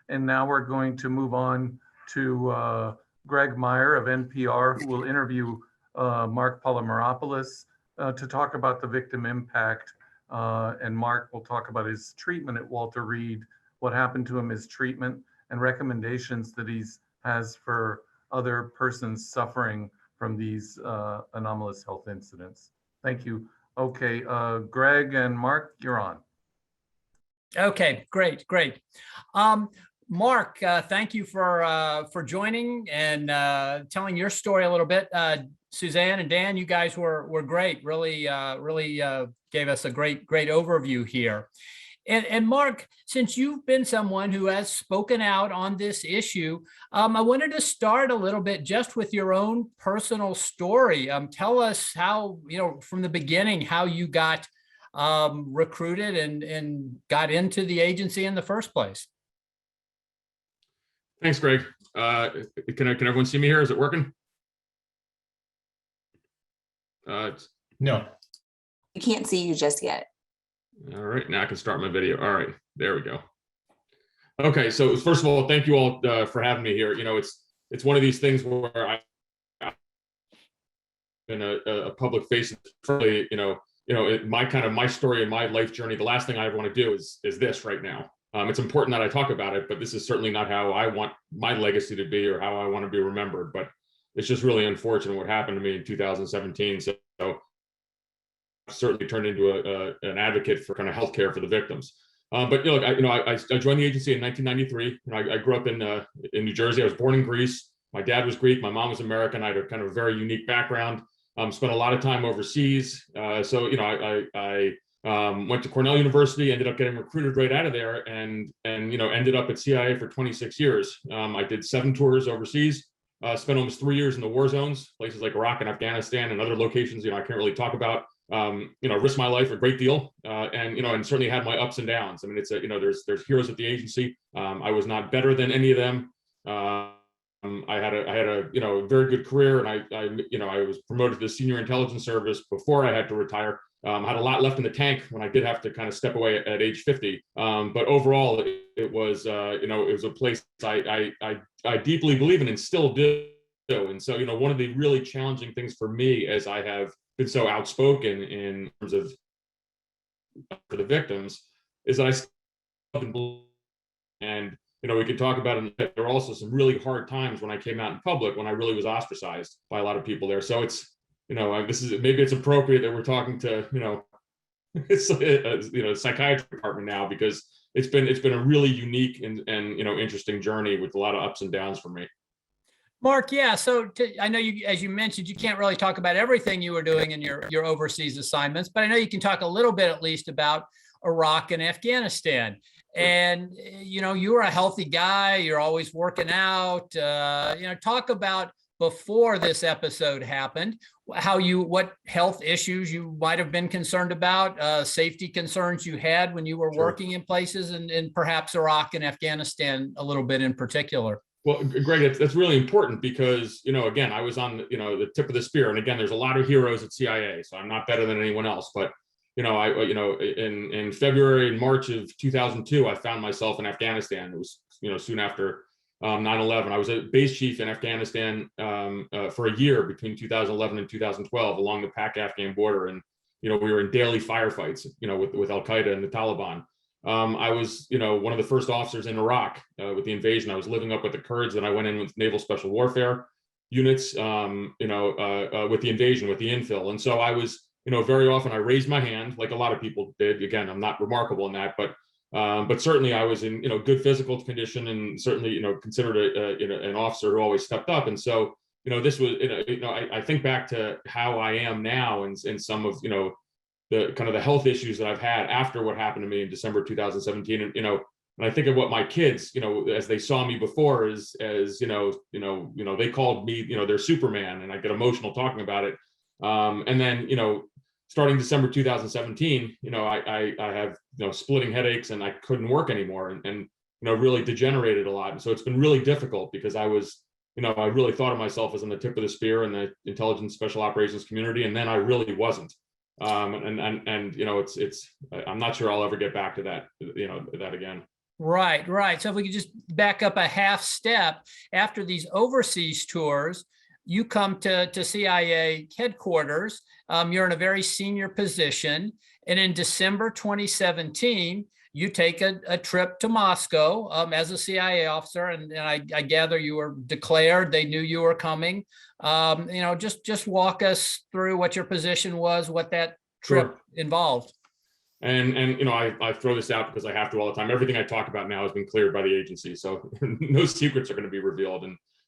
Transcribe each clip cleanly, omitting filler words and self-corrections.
And now we're going to move on to Greg Myre of NPR, who will interview Marc Polymeropoulos to talk about the victim impact. And Marc will talk about his treatment at Walter Reed, what happened to him, his treatment, and recommendations that he has for other persons suffering from these anomalous health incidents. Thank you. Okay, Greg and Marc, you're on. Okay, great. Marc, thank you for joining and telling your story a little bit. Suzanne and Dan, you guys were great. Really gave us a great overview here. And Marc, since you've been someone who has spoken out on this issue, I wanted to start a little bit just with your own personal story. Tell us how, from the beginning, how you got recruited and got into the agency in the first place. Thanks, Greg. Can everyone see me here? Is it working? No. We can't see you just yet. All right, now I can start my video. All right, there we go. Okay, so first of all, thank you all for having me here. It's one of these things where I'm in a public face, my story and my life journey. The last thing I ever want to do is this right now. It's important that I talk about it, but this is certainly not how I want my legacy to be or how I want to be remembered. But it's just really unfortunate what happened to me in 2017. So I've certainly turned into an advocate for kind of healthcare for the victims. But look, I joined the agency in 1993. I grew up in New Jersey. I was born in Greece. My dad was Greek. My mom was American. I had a kind of a very unique background. Spent a lot of time overseas. I went to Cornell University, ended up getting recruited right out of there, and ended up at CIA for 26 years. I did 7 tours overseas, spent almost 3 years in the war zones, places like Iraq and Afghanistan and other locations, I can't really talk about. Risked my life a great deal, and certainly had my ups and downs. I mean, it's there's heroes at the agency. I was not better than any of them. I had a very good career, and I was promoted to the senior intelligence service before I had to retire. I had a lot left in the tank when I did have to kind of step away at age 50. But overall, it was a place I deeply believe in and still do. And so, one of the really challenging things for me, as I have been so outspoken in terms of for the victims, is that I still and we could talk about it. There were also some really hard times when I came out in public, when I really was ostracized by a lot of people there. So it's maybe it's appropriate that we're talking to psychiatry department now, because it's been a really unique and interesting journey with a lot of ups and downs for me. Marc, yeah. So I know you, as you mentioned, you can't really talk about everything you were doing in your overseas assignments, but I know you can talk a little bit at least about Iraq and Afghanistan. And you were a healthy guy. You're always working out. Talk about before this episode happened, what health issues you might have been concerned about, safety concerns you had when you were working in places, and perhaps Iraq and Afghanistan a little bit in particular. Well, Greg, that's really important because, again, I was on, the tip of the spear. And again, there's a lot of heroes at CIA, so I'm not better than anyone else. But, in February and March of 2002, I found myself in Afghanistan. It was, soon after 9/11. I was a base chief in Afghanistan for a year between 2011 and 2012 along the Pak-Afghan border. And, we were in daily firefights, with Al-Qaeda and the Taliban. I was, one of the first officers in Iraq with the invasion. I was living up with the Kurds, and I went in with naval special warfare units, with the invasion, with the infill. And so I was, very often I raised my hand, like a lot of people did. Again, I'm not remarkable in that, but certainly I was in, good physical condition, and certainly, considered an officer who always stepped up. And so, this was, I think back to how I am now, and some of, the kind of the health issues that I've had after what happened to me in December 2017. And, and I think of what my kids, as they saw me before, they called me, their Superman, and I get emotional talking about it. And then, starting December 2017, I have, splitting headaches, and I couldn't work anymore, and really degenerated a lot. And so it's been really difficult because I was, I really thought of myself as on the tip of the spear in the intelligence special operations community. And then I really wasn't. It's I'm not sure I'll ever get back to that, that again. Right, right. So if we could just back up a half step, after these overseas tours, you come to CIA headquarters. You're in a very senior position. And in December 2017, you take a trip to Moscow as a CIA officer. And I gather you were declared, they knew you were coming. Just walk us through what your position was, what that trip involved. And I throw this out because I have to all the time. Everything I talk about now has been cleared by the agency, so no secrets are going to be revealed.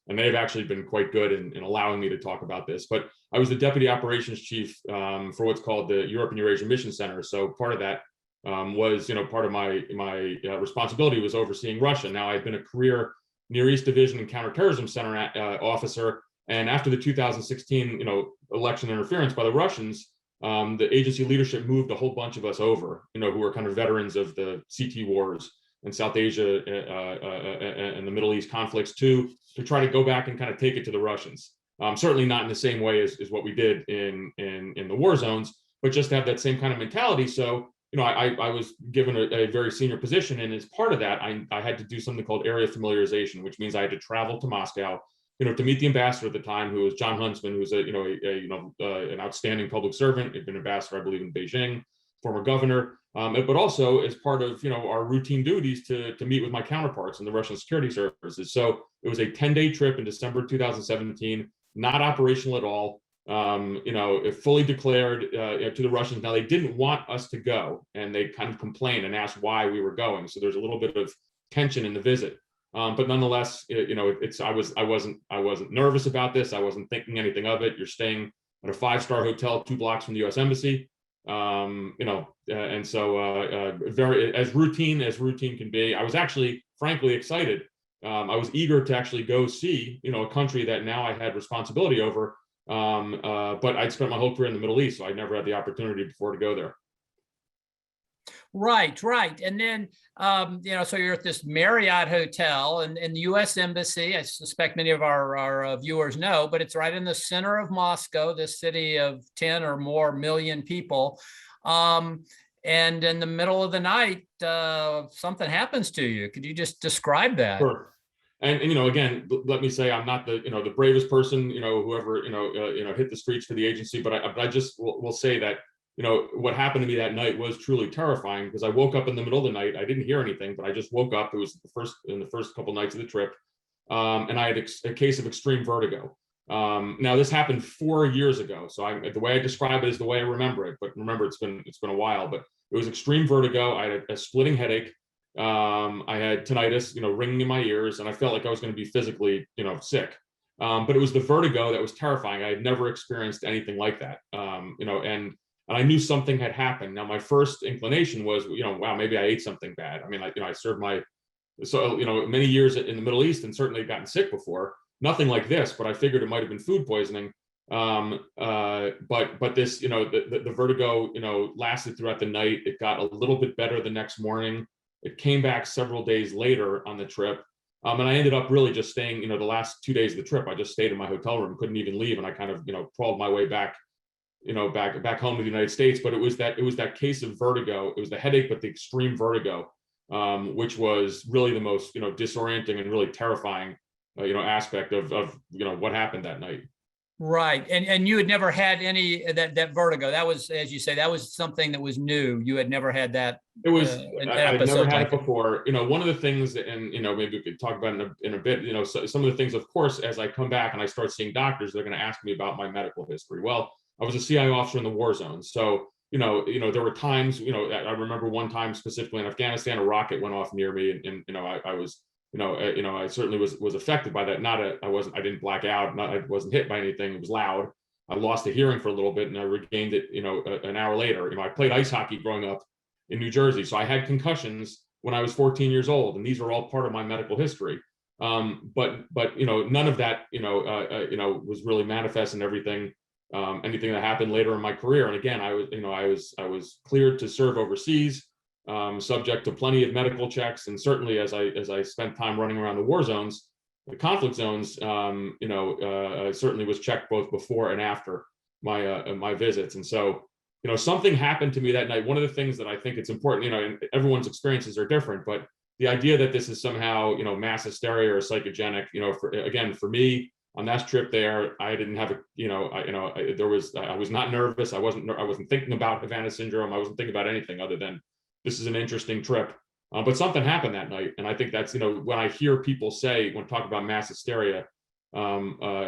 And they've actually been quite good in allowing me to talk about this. But I was the deputy operations chief for what's called the Europe and Eurasia Mission Center. So part of that was, part of my responsibility was overseeing Russia. Now I've been a career Near East Division and Counterterrorism Center officer, and after the 2016 election interference by the Russians, the agency leadership moved a whole bunch of us over, who were kind of veterans of the CT wars and South Asia and the Middle East conflicts to try to go back and kind of take it to the Russians. Certainly not in the same way as what we did in the war zones, but just to have that same kind of mentality. So, I was given a very senior position, and as part of that, I had to do something called area familiarization, which means I had to travel to Moscow, to meet the ambassador at the time, who was John Huntsman, who was an outstanding public servant. He'd been ambassador, I believe, in Beijing, former governor, but also as part of our routine duties to meet with my counterparts in the Russian security services. So it was a 10-day trip in December 2017, not operational at all. Fully declared to the Russians. Now they didn't want us to go, and they kind of complained and asked why we were going. So there's a little bit of tension in the visit. But nonetheless, I wasn't nervous about this. I wasn't thinking anything of it. You're staying at a 5-star hotel 2 blocks from the U.S. Embassy, and so very as routine can be. I was actually, frankly, excited. I was eager to actually go see, a country that now I had responsibility over. But I'd spent my whole career in the Middle East, so I never had the opportunity before to go there. Right. And then, so you're at this Marriott hotel and the U.S. Embassy. I suspect many of our viewers know, but it's right in the center of Moscow, this city of 10 or more million people. And in the middle of the night, something happens to you. Could you just describe that? Sure. And again, let me say I'm not the bravest person, whoever hit the streets for the agency, but I just will say that what happened to me that night was truly terrifying, because I woke up in the middle of the night. I didn't hear anything, but I just woke up. It was in the first couple nights of the trip, and I had a case of extreme vertigo. Now this happened 4 years ago, so the way I describe it is the way I remember it. But remember, it's been a while. But it was extreme vertigo. I had a splitting headache. I had tinnitus, ringing in my ears, and I felt like I was going to be physically, sick. But it was the vertigo that was terrifying. I had never experienced anything like that. And I knew something had happened. Now, my first inclination was, wow, maybe I ate something bad. I mean, I served many years in the Middle East and certainly gotten sick before. Nothing like this, but I figured it might have been food poisoning. But this, the vertigo, lasted throughout the night. It got a little bit better the next morning. It came back several days later on the trip. And I ended up really just staying, the last 2 days of the trip, I just stayed in my hotel room, couldn't even leave. And I kind of, crawled my way back, back home to the United States. But it was that case of vertigo. It was the headache, but the extreme vertigo, which was really the most, disorienting and really terrifying, aspect of what happened that night. Right. And you had never had any that vertigo. That was, as you say, that was something that was new. You had never had that. It was, I'd never had it before. One of the things that, and, maybe we could talk about in a bit, some of the things, of course, as I come back and I start seeing doctors, they're going to ask me about my medical history. Well, I was a CIA officer in the war zone. So, there were times, I remember one time specifically in Afghanistan, a rocket went off near me, and I was, I certainly was affected by that. I didn't black out. I wasn't hit by anything. It was loud. I lost the hearing for a little bit, and I regained it, an hour later. I played ice hockey growing up in New Jersey, so I had concussions when I was 14 years old, and these are all part of my medical history. But none of that, was really manifest in everything. Anything that happened later in my career. And again, I was cleared to serve overseas, subject to plenty of medical checks. And certainly as I spent time running around the war zones, the conflict zones, certainly was checked both before and after my visits. And so, something happened to me that night. One of the things that I think it's important, and everyone's experiences are different, but the idea that this is somehow, mass hysteria or psychogenic, for me on that trip there, I didn't have I was not nervous. I wasn't thinking about Havana Syndrome. I wasn't thinking about anything other than this is an interesting trip. But something happened that night. And I think that's, when I hear people say, when talk about mass hysteria, that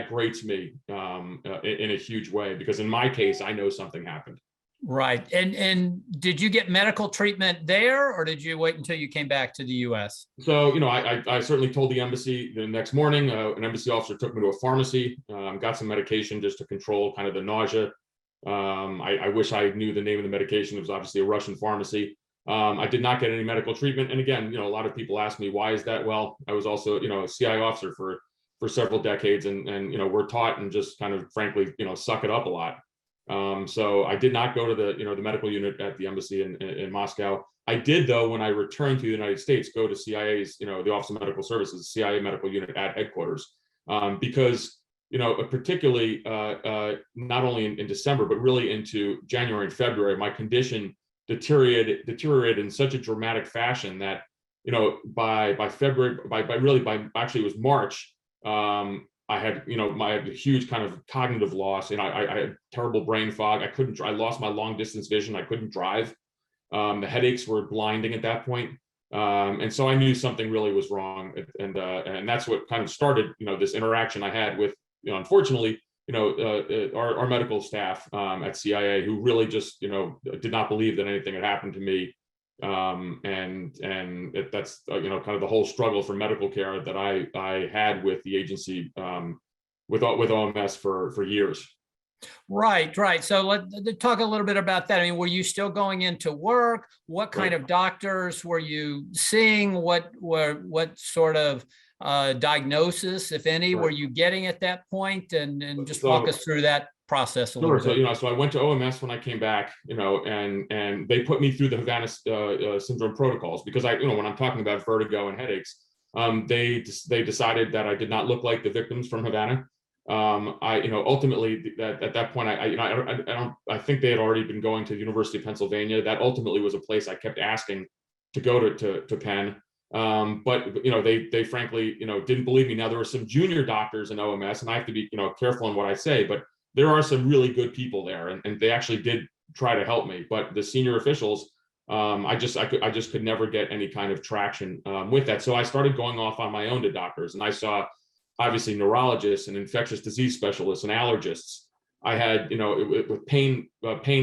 grates me in a huge way, because in my case, I know something happened. Right. And did you get medical treatment there, or did you wait until you came back to the US? So, I certainly told the embassy the next morning. An embassy officer took me to a pharmacy, got some medication just to control kind of the nausea. I wish I knew the name of the medication. It was obviously a Russian pharmacy. I did not get any medical treatment. And again, a lot of people ask me, why is that? Well, I was also, a CI officer for several decades, and we're taught and just kind of frankly, suck it up a lot. So I did not go to the medical unit at the embassy in Moscow. I did, though, when I returned to the United States, go to CIA's, the Office of Medical Services, CIA medical unit at headquarters, because, particularly not only in December, but really into January and February, my condition deteriorated in such a dramatic fashion that, by February, actually it was March, I had, my huge kind of cognitive loss. I had terrible brain fog. I lost my long distance vision. I couldn't drive. The headaches were blinding at that point. And so I knew something really was wrong. And that's what kind of started, this interaction I had with, unfortunately, our medical staff at CIA, who really just, did not believe that anything had happened to me. That's kind of the whole struggle for medical care that I had with the agency, with OMS for years. Right. So let's talk a little bit about that. I mean, were you still going into work? What kind of doctors were you seeing? What sort of diagnosis, if any, were you getting at that point? And just walk us through that process a little bit. So I went to OMS when I came back, and they put me through the Havana Syndrome protocols, because when I'm talking about vertigo and headaches, they decided that I did not look like the victims from Havana. Ultimately at that point, I think they had already been going to the University of Pennsylvania. That ultimately was a place I kept asking to go to Penn. But they frankly, didn't believe me. Now there were some junior doctors in OMS, and I have to be, careful in what I say, but there are some really good people there, and they actually did try to help me. But the senior officials, I just could never get any kind of traction with that. So I started going off on my own to doctors, and I saw obviously neurologists and infectious disease specialists and allergists. I had, with pain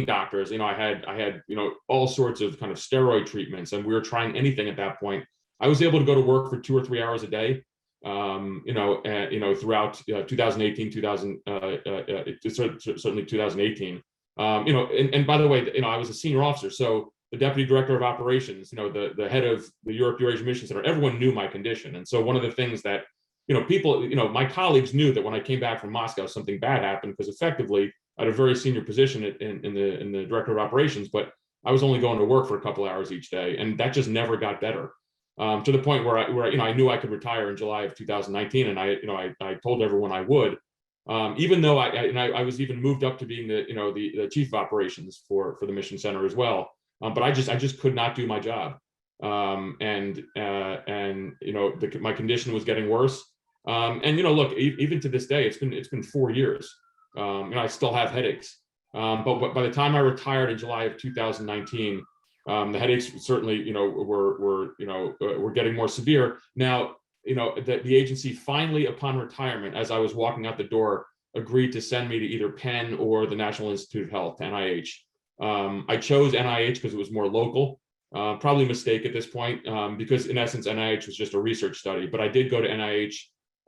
doctors, I had, all sorts of kind of steroid treatments, and we were trying anything at that point. I was able to go to work for 2 or 3 hours a day, throughout 2018, certainly 2018. And by the way, I was a senior officer, so the deputy director of operations, the head of the Europe Eurasia Mission Center, everyone knew my condition. And so one of the things that, people, my colleagues knew that when I came back from Moscow, something bad happened, because effectively I had a very senior position in the director of operations, but I was only going to work for a couple hours each day, and that just never got better. To the point where I knew I could retire in July of 2019, and I told everyone I would, even though I was even moved up to being the chief of operations for the mission center as well. But I just could not do my job, and my condition was getting worse. Look, even to this day, it's been 4 years. I still have headaches, but by the time I retired in July of 2019. The headaches certainly, were getting more severe. Now, the agency finally, upon retirement, as I was walking out the door, agreed to send me to either Penn or the National Institute of Health, NIH. I chose NIH because it was more local. Probably a mistake at this point, because in essence, NIH was just a research study. But I did go to NIH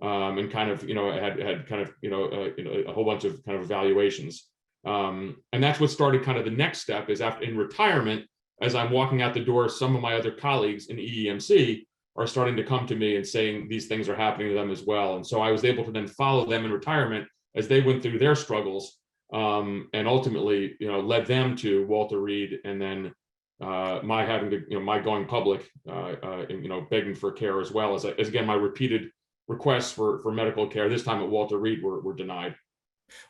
and kind of, had kind of, a whole bunch of kind of evaluations. And that's what started kind of the next step is after in retirement. As I'm walking out the door, some of my other colleagues in EEMC are starting to come to me and saying these things are happening to them as well. And so I was able to then follow them in retirement as they went through their struggles, and ultimately, led them to Walter Reed, and then my having to, my going public, and, begging for care as well as again, my repeated requests for medical care, this time at Walter Reed, were denied.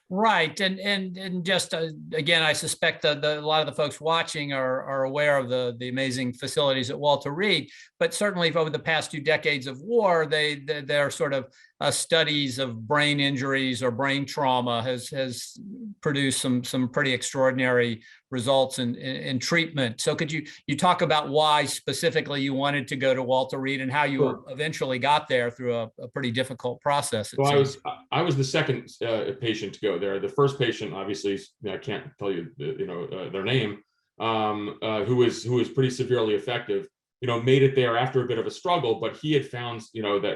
Right, and just again, I suspect that a lot of the folks watching are aware of the amazing facilities at Walter Reed, but certainly over the past 2 decades of war, their sort of studies of brain injuries or brain trauma has produced some pretty extraordinary results in treatment. So could you talk about why specifically you wanted to go to Walter Reed and how you Sure. eventually got there through a pretty difficult process? So I was the second patient to go there. The first patient, obviously, I can't tell you their name, who was pretty severely affected. Made it there after a bit of a struggle, but he had found that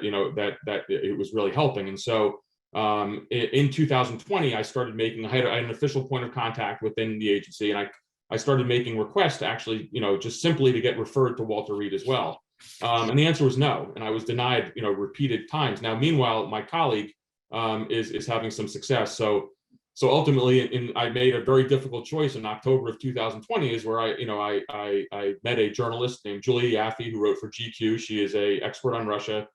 it was really helping. And so in 2020, I started making. I had an official point of contact within the agency, and I started making requests to actually just simply to get referred to Walter Reed as well. And the answer was no, and I was denied, repeated times. Now, meanwhile, my colleague is having some success. So ultimately, I made a very difficult choice in October of 2020, is where I met a journalist named Julia Yaffe, who wrote for GQ. She is an expert on Russia,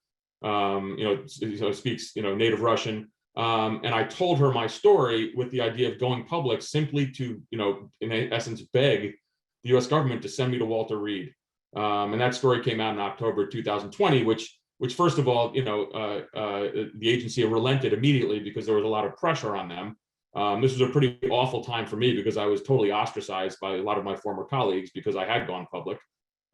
speaks native Russian. And I told her my story with the idea of going public, simply to in essence beg the U.S. government to send me to Walter Reed. And that story came out in October 2020, which first of all, the agency relented immediately because there was a lot of pressure on them. This was a pretty awful time for me because I was totally ostracized by a lot of my former colleagues because I had gone public.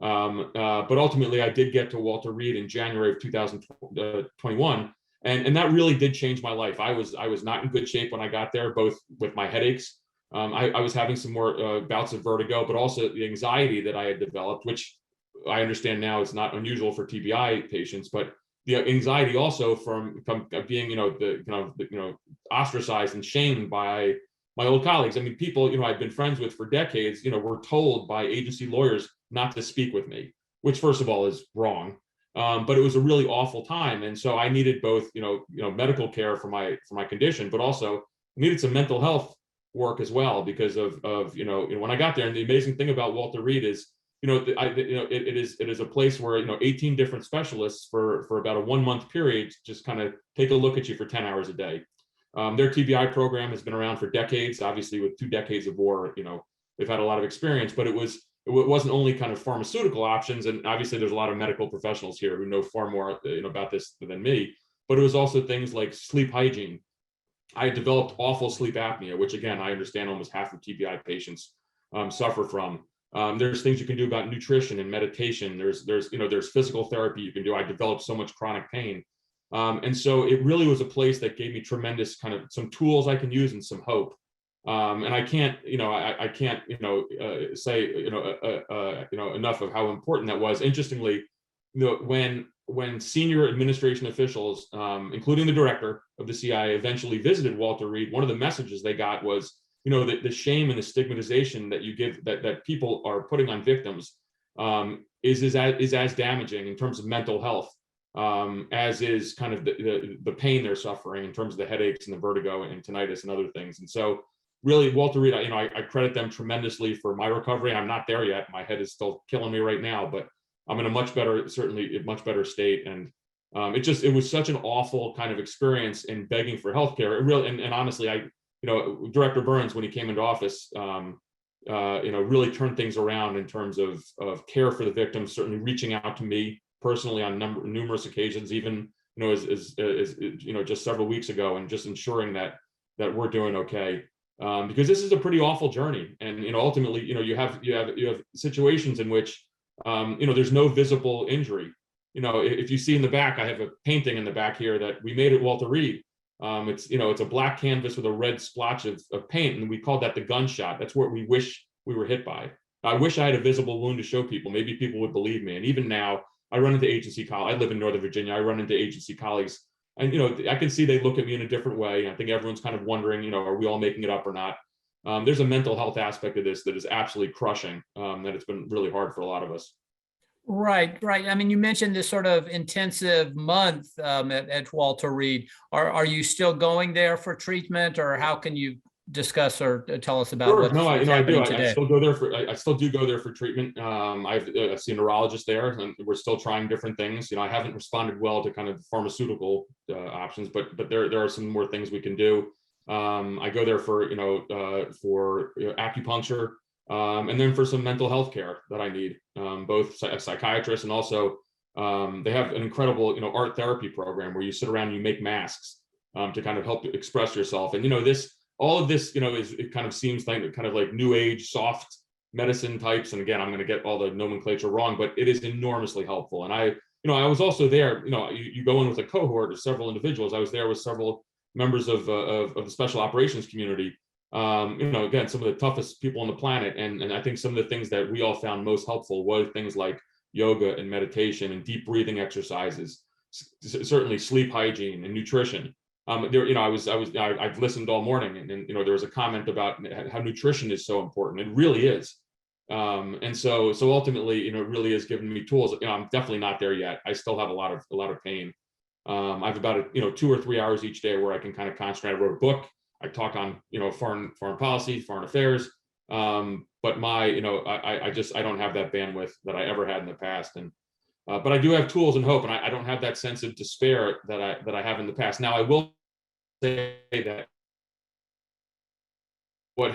But ultimately, I did get to Walter Reed in January of 2021, and that really did change my life. I was not in good shape when I got there, both with my headaches. I was having some more bouts of vertigo, but also the anxiety that I had developed, which I understand now is not unusual for TBI patients, but the anxiety also from being, ostracized and shamed by my old colleagues. I mean, people, I've been friends with for decades, were told by agency lawyers not to speak with me, which first of all is wrong. But it was a really awful time. And so I needed both, medical care for my condition, but also needed some mental health work as well because of when I got there. And the amazing thing about Walter Reed is, it is a place where 18 different specialists for about a 1 month period just kind of take a look at you for 10 hours a day. Their TBI program has been around for decades. Obviously, with 2 decades of war, they've had a lot of experience. But it wasn't only kind of pharmaceutical options, and obviously there's a lot of medical professionals here who know far more about this than me. But it was also things like sleep hygiene. I had developed awful sleep apnea, which again I understand almost half of TBI patients suffer from. There's things you can do about nutrition and meditation. There's physical therapy you can do. I developed so much chronic pain. And so it really was a place that gave me tremendous kind of some tools I can use and some hope. And I can't, say, enough of how important that was. Interestingly, when senior administration officials, including the director of the CIA, eventually visited Walter Reed, one of the messages they got was, the shame and the stigmatization that you give that people are putting on victims is as damaging in terms of mental health as is kind of the pain they're suffering in terms of the headaches and the vertigo and tinnitus and other things. And so really Walter Reed, I credit them tremendously for my recovery. I'm not there yet. My head is still killing me right now, but I'm in a much better state. And it was such an awful kind of experience in begging for healthcare. It really, and honestly, Director Burns, when he came into office, really turned things around in terms of care for the victims, certainly reaching out to me personally on numerous occasions, even, as just several weeks ago, and just ensuring that we're doing okay. Because this is a pretty awful journey. And, ultimately, you have situations in which, there's no visible injury. If you see in the back, I have a painting in the back here that we made at Walter Reed. It's a black canvas with a red splotch of paint, and we called that the gunshot. That's what we wish we were hit by. I wish I had a visible wound to show people. Maybe people would believe me. And even now, I run into agency colleagues. I live in Northern Virginia. I run into agency colleagues, and I can see they look at me in a different way. I think everyone's kind of wondering, are we all making it up or not? There's a mental health aspect of this that is absolutely crushing. That it's been really hard for a lot of us. Right. I mean, you mentioned this sort of intensive month at Walter Reed. Are you still going there for treatment, or how can you discuss or tell us about what's happening today? I still do go there for treatment. I see a neurologist there, and we're still trying different things. I haven't responded well to kind of pharmaceutical options, but there are some more things we can do. I go there for acupuncture, and then for some mental health care that I need, both a psychiatrist and also they have an incredible art therapy program where you sit around and you make masks to kind of help express yourself. And all of this it kind of seems like kind of like new age soft medicine types. And again, I'm going to get all the nomenclature wrong, but it is enormously helpful. And I was also there. You go in with a cohort of several individuals. I was there with several members of the special operations community. Again, some of the toughest people on the planet. And I think some of the things that we all found most helpful was things like yoga and meditation and deep breathing exercises, certainly sleep hygiene and nutrition. I've listened all morning, and there was a comment about how nutrition is so important. It really is. And so ultimately, it really has given me tools. I'm definitely not there yet. I still have a lot of pain. I have about 2 or 3 hours each day where I can kind of concentrate. I wrote a book. I talk on foreign policy, foreign affairs. But I don't have that bandwidth that I ever had in the past. And but I do have tools and hope, and I don't have that sense of despair that I have in the past. Now I will say that we're in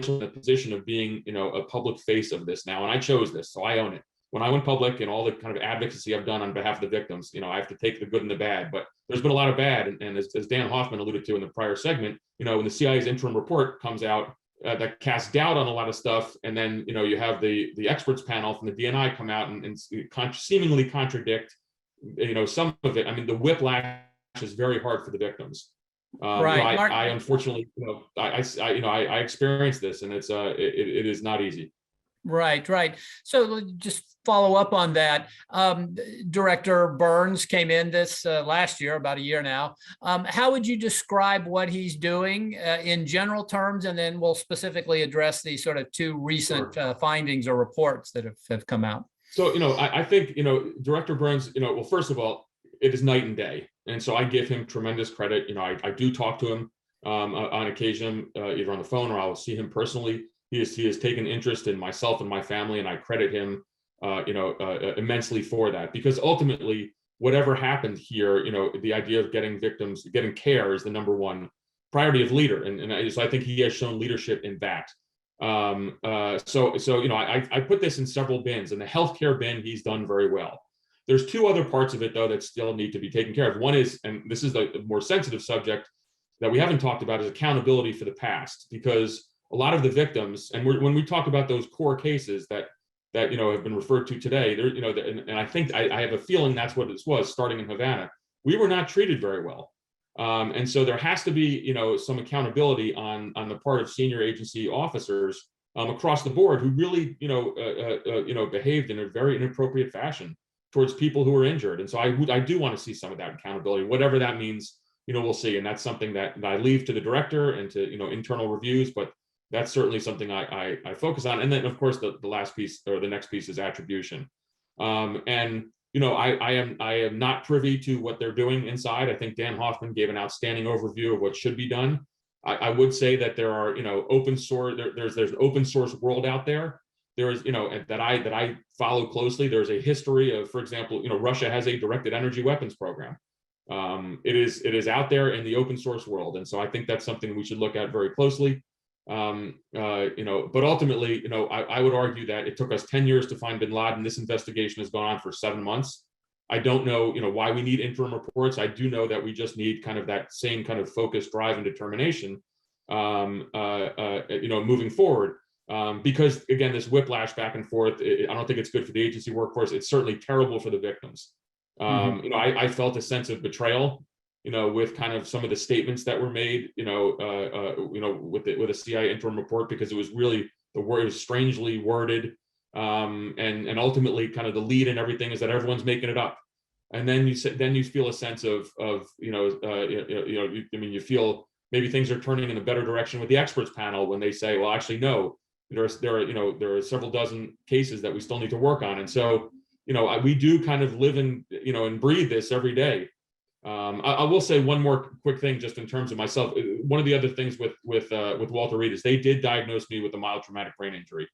the position of being a public face of this now, and I chose this, so I own it. When I went public and all the kind of advocacy I've done on behalf of the victims, I have to take the good and the bad, but there's been a lot of bad. And as Dan Hoffman alluded to in the prior segment, when the CIA's interim report comes out that casts doubt on a lot of stuff, and then you have the experts panel from the DNI come out and seemingly contradict some of it. I mean, the whiplash is very hard for the victims. Right. I unfortunately, I experienced this, and it is not easy. Right. So just follow up on that. Director Burns came in this last year, about a year now. How would you describe what he's doing in general terms? And then we'll specifically address the sort of 2 recent findings or reports that have come out. So, I think, Director Burns, well, first of all, it is night and day. And so I give him tremendous credit. I do talk to him on occasion, either on the phone or I'll see him personally. He has taken interest in myself and my family, and I credit him, immensely for that. Because ultimately, whatever happened here, the idea of getting care is the number one priority of leader, and so I think he has shown leadership in that. I put this in several bins, and the healthcare bin he's done very well. There's 2 other parts of it though that still need to be taken care of. One is, and this is the more sensitive subject that we haven't talked about, is accountability for the past, because a lot of the victims, and when we talk about those core cases that have been referred to today, there, and I think I have a feeling that's what this was starting in Havana. We were not treated very well, and so there has to be some accountability on the part of senior agency officers across the board who really behaved in a very inappropriate fashion towards people who were injured. And so I do want to see some of that accountability, whatever that means. We'll see, and that's something that I leave to the director and to internal reviews, but that's certainly something I focus on. And then of course the last piece, or the next piece, is attribution. I am not privy to what they're doing inside. I think Dan Hoffman gave an outstanding overview of what should be done. I would say that there are open source, there's an open source world out there. There is that I follow closely. There's a history of, for example, Russia has a directed energy weapons program. It is out there in the open source world, and so I think that's something we should look at very closely. But ultimately, I would argue that it took us 10 years to find bin Laden. This investigation has gone on for 7 months. I don't know, why we need interim reports. I do know that we just need kind of that same kind of focus, drive, and determination, moving forward. Because again, this whiplash back and forth, I don't think it's good for the agency workforce. It's certainly terrible for the victims. I felt a sense of betrayal, with kind of some of the statements that were made, with the CIA interim report, because it was really, the word was strangely worded, and ultimately kind of the lead and everything is that everyone's making it up, and then you feel a sense of you feel maybe things are turning in a better direction with the experts panel when they say, well, actually no, there are several dozen cases that we still need to work on, and so we do kind of live and breathe this every day. I will say one more quick thing, just in terms of myself. One of the other things with Walter Reed is they did diagnose me with a mild traumatic brain injury,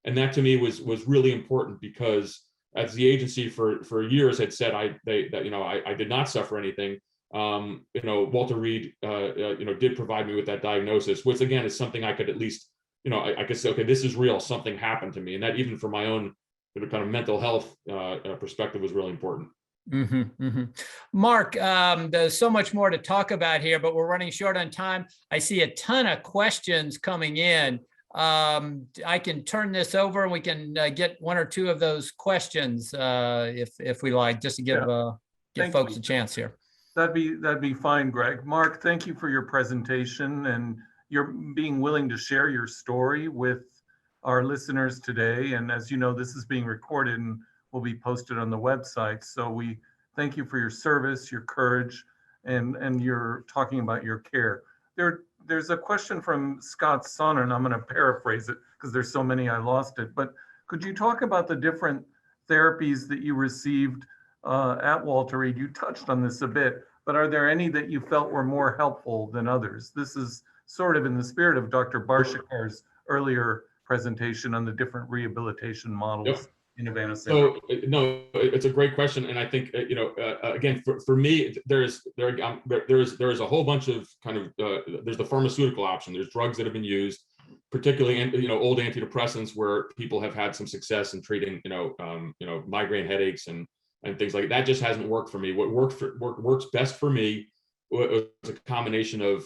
and that to me was really important, because as the agency for years had said I did not suffer anything. Walter Reed, did provide me with that diagnosis, which again is something I could at least, I could say, okay, this is real. Something happened to me, and that even for my own kind of mental health perspective was really important. Marc, there's so much more to talk about here, but we're running short on time. I see a ton of questions coming in. I can turn this over and we can get one or two of those questions if we like, just to give folks a chance here. That'd be fine, Greg. Marc, thank you for your presentation and your being willing to share your story with our listeners today. And as you know, this is being recorded and will be posted on the website. So we thank you for your service, your courage, and your talking about your care. There's a question from Scott Sonner, and I'm going to paraphrase it because there's so many I lost it. But could you talk about the different therapies that you received at Walter Reed? You touched on this a bit, but are there any that you felt were more helpful than others? This is sort of in the spirit of Dr. Barshikar's earlier presentation on the different rehabilitation models in Havana Syndrome. So no, it's a great question, and I think again for me there's a whole bunch of kind of there's the pharmaceutical option. There's drugs that have been used, particularly old antidepressants where people have had some success in treating migraine headaches and things like that. That just hasn't worked for me. What works best for me was a combination of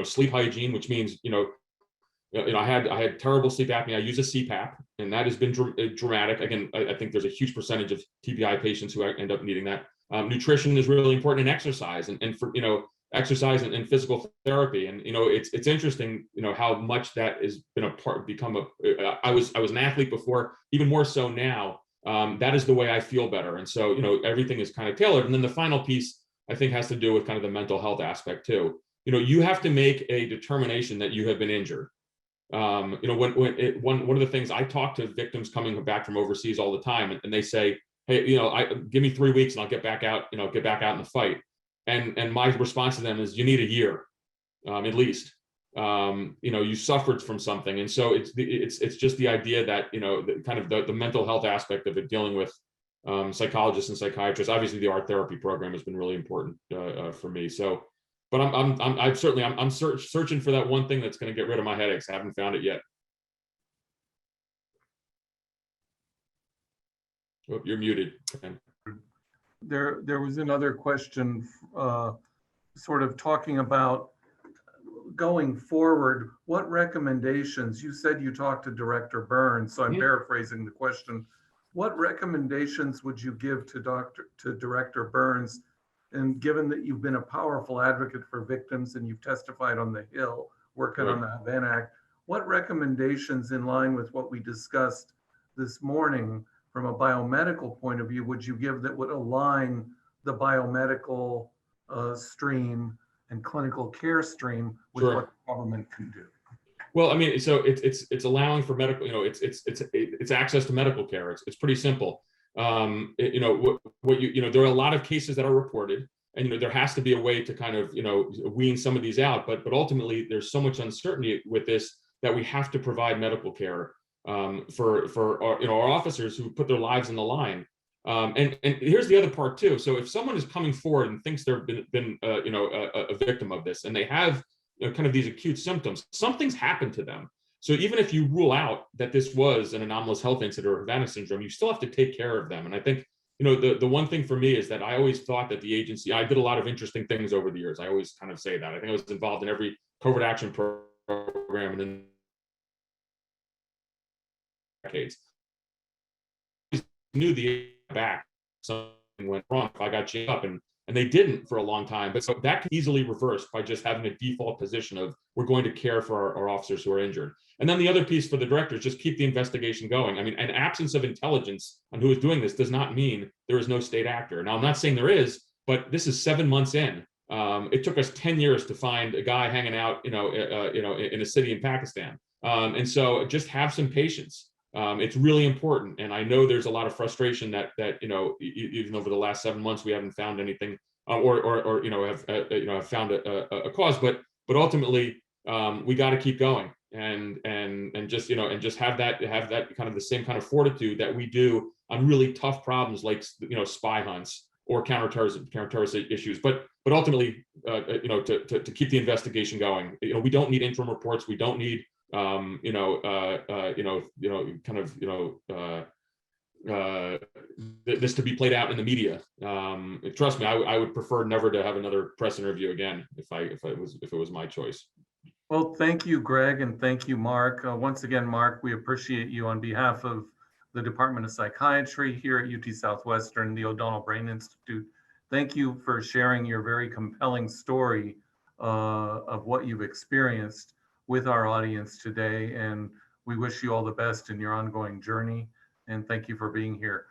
sleep hygiene, which means I had terrible sleep apnea. I use a CPAP, and that has been dramatic. Again, I think there's a huge percentage of TBI patients who end up needing that. Nutrition is really important, and exercise, and for exercise and physical therapy. And it's interesting how much that has been I was an athlete before, even more so now. That is the way I feel better, and so everything is kind of tailored. And then the final piece I think has to do with kind of the mental health aspect too. You have to make a determination that you have been injured. One of the things I talk to victims coming back from overseas all the time, and they say, hey, give me 3 weeks and I'll get back out in the fight. And my response to them is, you need a year, at least. You suffered from something. And so it's just the idea that, the mental health aspect of it, dealing with psychologists and psychiatrists. Obviously the art therapy program has been really important for me. So, but I'm searching for that one thing that's going to get rid of my headaches. I haven't found it yet. Oh, you're muted. There was another question, sort of talking about going forward. What recommendations? You said you talked to Director Burns, so I'm paraphrasing the question. What recommendations would you give to Director Burns? And given that you've been a powerful advocate for victims and you've testified on the Hill, working on the Havana Act, what recommendations in line with what we discussed this morning from a biomedical point of view would you give that would align the biomedical stream and clinical care stream with what the government can do? Well, I mean, so it's allowing for medical, it's access to medical care. It's pretty simple. There are a lot of cases that are reported, and there has to be a way to kind of wean some of these out. But ultimately, there's so much uncertainty with this that we have to provide medical care for our officers who put their lives on the line. And here's the other part too. So if someone is coming forward and thinks they've been a victim of this, and they have kind of these acute symptoms, something's happened to them. So even if you rule out that this was an anomalous health incident or Havana syndrome, you still have to take care of them. And I think, the one thing for me is that I always thought that the agency, I did a lot of interesting things over the years. I always kind of say that. I think I was involved in every covert action program in decades. I knew the back, something went wrong if I got jammed up, and they didn't for a long time. But so that can easily reverse by just having a default position of we're going to care for our officers who are injured. And then the other piece for the directors, just keep the investigation going. I mean, an absence of intelligence on who is doing this does not mean there is no state actor. Now, I'm not saying there is, but this is 7 months in. It took us 10 years to find a guy hanging out, in a city in Pakistan. And so just have some patience. It's really important. And I know there's a lot of frustration that even over the last 7 months, we haven't found anything or have found a cause, but ultimately we got to keep going and just have that kind of the same kind of fortitude that we do on really tough problems like, spy hunts or counterterrorist issues. But ultimately, to keep the investigation going, we don't need interim reports. We don't need this to be played out in the media. Trust me, I would prefer never to have another press interview again if it was my choice. Well, thank you, Greg, and thank you, Marc. Once again, Marc, we appreciate you on behalf of the Department of Psychiatry here at UT Southwestern, the O'Donnell Brain Institute. Thank you for sharing your very compelling story of what you've experienced with our audience today. And we wish you all the best in your ongoing journey. And thank you for being here.